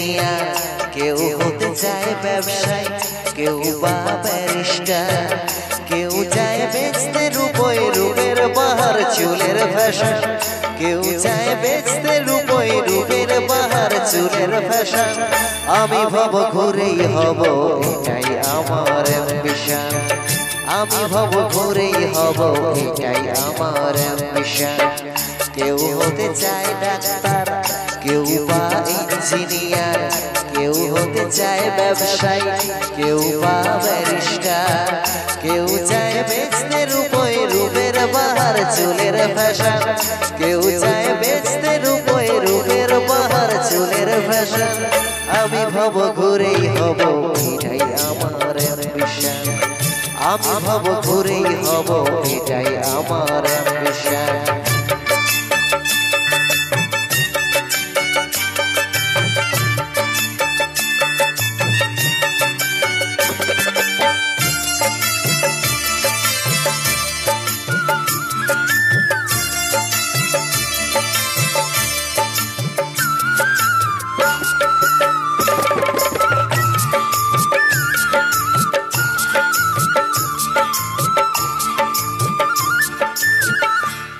Engineer, কেউ হতে চায় ব্যবসায়ী, কেউ বা ব্যারিস্টার, কেউ চায় বেচতে রূপোয় রূপের বাহার চুলের ফ্যাশন, কেউ চায় বেচতে রূপোয় রূপের বাহার চুলের ফ্যাশন। আমি ভব ঘুরেই হব, এটাই আমার অ্যাম্বিশন। আমি ভব ঘুরেই হব, এটাই আমার অ্যাম্বিশন। কেউ হতে চায় ডাক্তার, কেউ বা ইঞ্জিনিয়ার, কেউ হতে চায় ব্যবসায়ী, কেউ বা ব্যারিস্টার, কেউ চায় বেচতে রূপোয় রূপের বাহার চুলের ফ্যাশন, কেউ চায় বেচতে রূপোয় রূপের বাহার চুলের ফ্যাশন। আমি ভব ঘুরেই হব, এটাই আমার অ্যাম্বিশন। আমি ভব ঘুরেই হব, এটাই আমার অ্যাম্বিশন।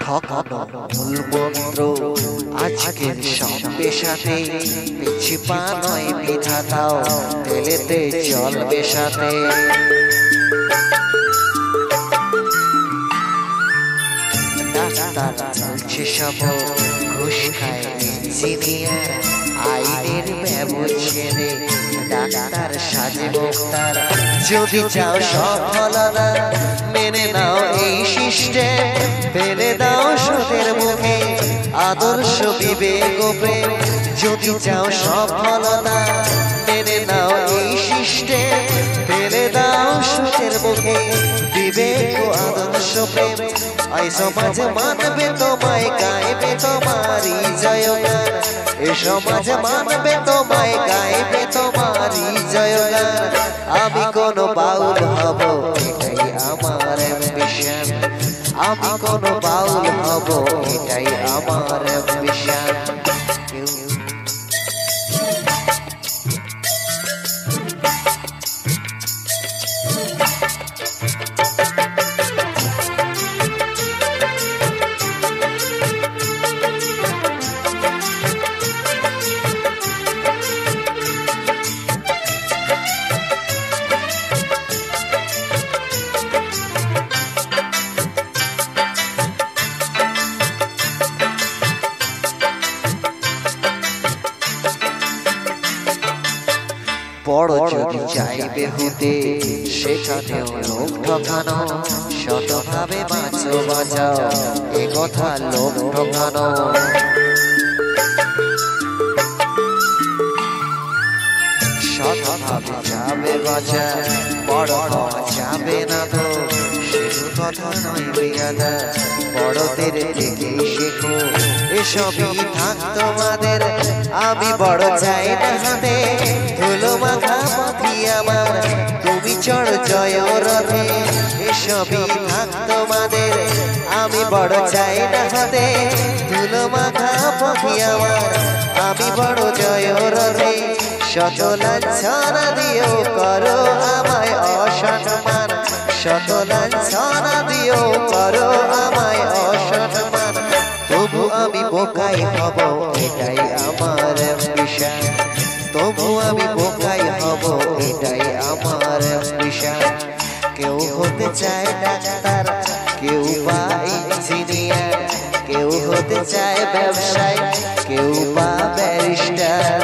ঠকানো মূলমন্ত্র আজকের সব পেশাতে, পিছি পা নয় বিধাতাও তেলেতে চলবে সাথে। ডাক্তার চলছে সব, ঘুষ খায় ইঞ্জিনিয়ার, আইনের ব্যবচ্ছেদে ডাক্তার সাজে মুক্তার। যদি চাও সফলতা মেনে নাও এই সিস্টেম, ফেলে দাও সুদের মুখে আদর্শ বিবেক প্রেম। যদি চাও সফলতা মেনে নাও এই সিস্টেম, ফেলে দাও সুদের মুখে বিবেক ও আদর্শ প্রেম। এই সমাজ মানবে তোমায়, গাইবে তোমারই জয়গান। এ সমাজ মানবে তোমায়, গাইবে তোমারই জয়গান। আমি কোন বাউল হব, এটাই আমার অ্যাম্বিশন। আমি কোন বাউল হব, এটাই আমার অ্যাম্বিশন। বড় যদি চাইবে হতে, সেখানেও লোক ঠকানো। শতভাবে বাঁচো বাঁচাও, এ কথা লোক ঠকানো। শতভাবে যাবে বাঁচা, বড় হওয়া যাবে না তো, শুধু কথা নয় বিরাদা, বড়দের থেকেই শেখো। এসবই থাক তোমাদের, আমি বড় চাই না হাতে, ধুলো মাথা পাখি আমার, তুমি চড় জয় রথে। এসবই থাক তোমাদের, আমি বড় চাই না হাতে, ধুলো মাথা পাখি আমার, আমি বড় জয় রথে। শত লাঞ্ছনা দিয়েও করো আমায় অসম্মান, শত লাঞ্ছনা দিয়েও করো আমায় অসম্মান। তবু আমি বোকাই হব, এটাই আমার অ্যাম্বিশন। তবু আমি বোকাই হব, এটাই আমার অ্যাম্বিশন। কেউ হতে চায় ডাক্তার, কেউ বা ইঞ্জিনিয়ার, কেউ হতে চায় ব্যবসায়ী, কেউ বা ব্যারিস্টার,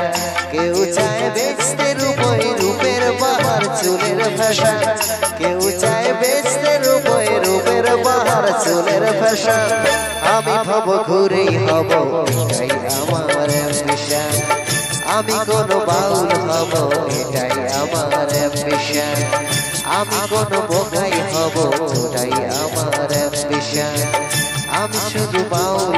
কেউ চায় বেচতে রূপোয় রূপের বাহার চুলের ফ্যাশন, কেউ চায় বেচতে রূপোয় রূপের বাহার চুলের ফ্যাশন। আমি ভব ঘুরেই হব, এটাই আমার অ্যাম্বিশন। আমি কোন বাউল হব, এটাই আমার অ্যাম্বিশন। আমি কোন বোকাই হব, ওটাই আমার অ্যাম্বিশন। আমি শুধু বাউল